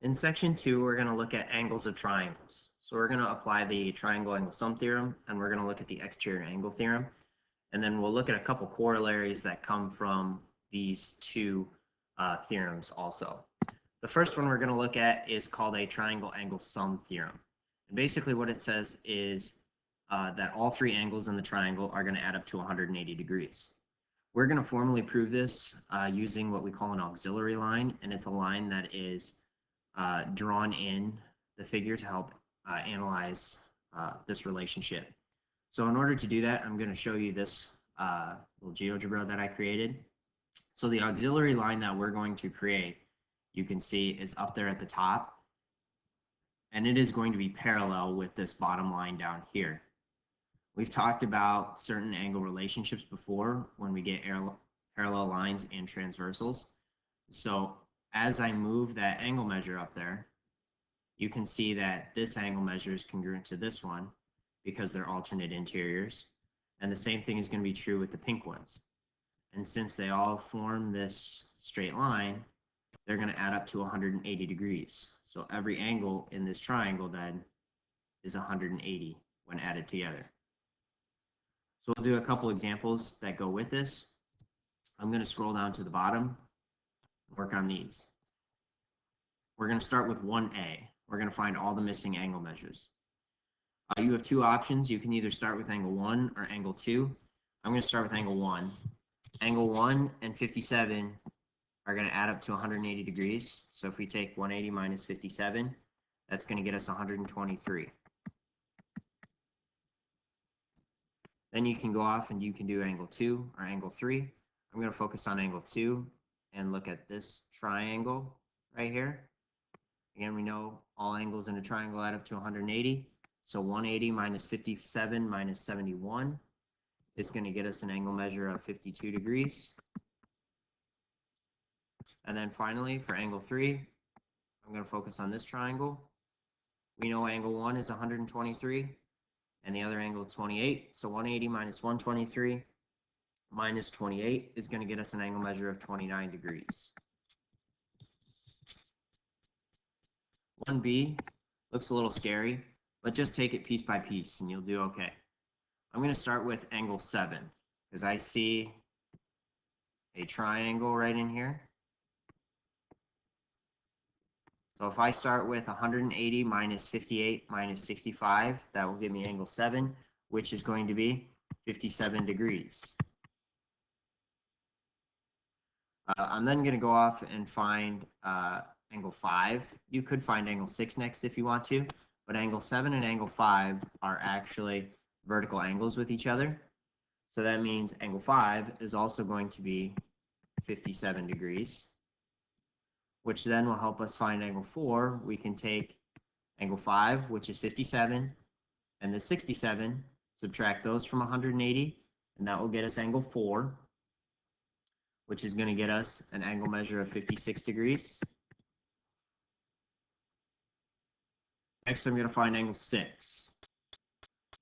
In section 2, we're going to look at angles of triangles. So we're going to apply the triangle angle sum theorem, and we're going to look at the exterior angle theorem. And then we'll look at a couple corollaries that come from these two theorems also. The first one we're going to look at is called a triangle angle sum theorem. And basically what it says is that all three angles in the triangle are going to add up to 180 degrees. We're going to formally prove this using what we call an auxiliary line, and it's a line that is drawn in the figure to help analyze this relationship. So in order to do that, I'm going to show you this little GeoGebra that I created. So the auxiliary line that we're going to create, you can see, is up there at the top, and it is going to be parallel with this bottom line down here. We've talked about certain angle relationships before when we get parallel lines and transversals. So as I move that angle measure up there, you can see that this angle measure is congruent to this one because they're alternate interiors. And the same thing is going to be true with the pink ones. And since they all form this straight line, they're going to add up to 180 degrees. So every angle in this triangle then is 180 when added together. So we'll do a couple examples that go with this. I'm going to scroll down to the bottom and work on these. We're going to start with 1A. We're going to find all the missing angle measures. You have two options. You can either start with angle 1 or angle 2. I'm going to start with angle 1. Angle 1 and 57 are going to add up to 180 degrees. So if we take 180 minus 57, that's going to get us 123. Then you can go off and you can do angle 2 or angle 3. I'm going to focus on angle 2 and look at this triangle right here. Again, we know all angles in a triangle add up to 180. So 180 minus 57 minus 71 is going to get us an angle measure of 52 degrees. And then finally, for angle 3, I'm going to focus on this triangle. We know angle 1 is 123. And the other angle 28. So 180 minus 123 minus 28 is going to get us an angle measure of 29 degrees. 1B looks a little scary, but just take it piece by piece and you'll do okay. I'm going to start with angle 7 because I see a triangle right in here. So if I start with 180 minus 58 minus 65, that will give me angle 7, which is going to be 57 degrees. I'm then going to go off and find angle 5. You could find angle 6 next if you want to, but angle 7 and angle 5 are actually vertical angles with each other. So that means angle 5 is also going to be 57 degrees. Which then will help us find angle 4. We can take angle 5, which is 57, and the 67, subtract those from 180, and that will get us angle 4, which is going to get us an angle measure of 56 degrees. Next, I'm going to find angle 6.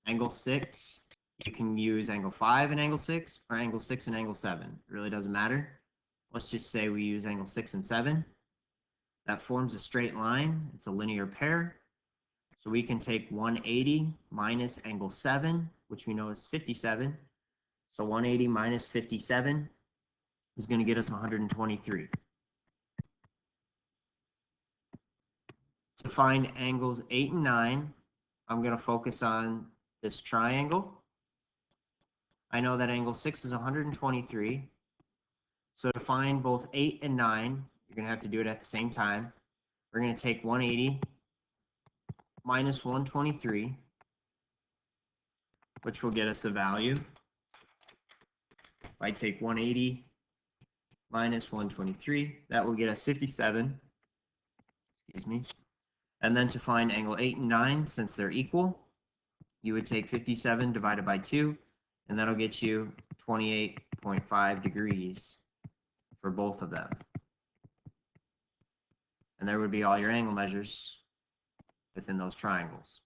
Angle 6, you can use angle 5 and angle 6, or angle 6 and angle 7. It really doesn't matter. Let's just say we use angle 6 and 7. That forms a straight line. It's a linear pair. So we can take 180 minus angle 7, which we know is 57. So 180 minus 57 is going to get us 123. To find angles 8 and 9, I'm going to focus on this triangle. I know that angle 6 is 123. So to find both 8 and 9, you're going to have to do it at the same time. We're going to take 180 minus 123, which will get us a value. If I take 180 minus 123, that will get us 57. Excuse me. And then to find angle 8 and 9, since they're equal, you would take 57 divided by 2, and that'll get you 28.5 degrees for both of them. And there would be all your angle measures within those triangles.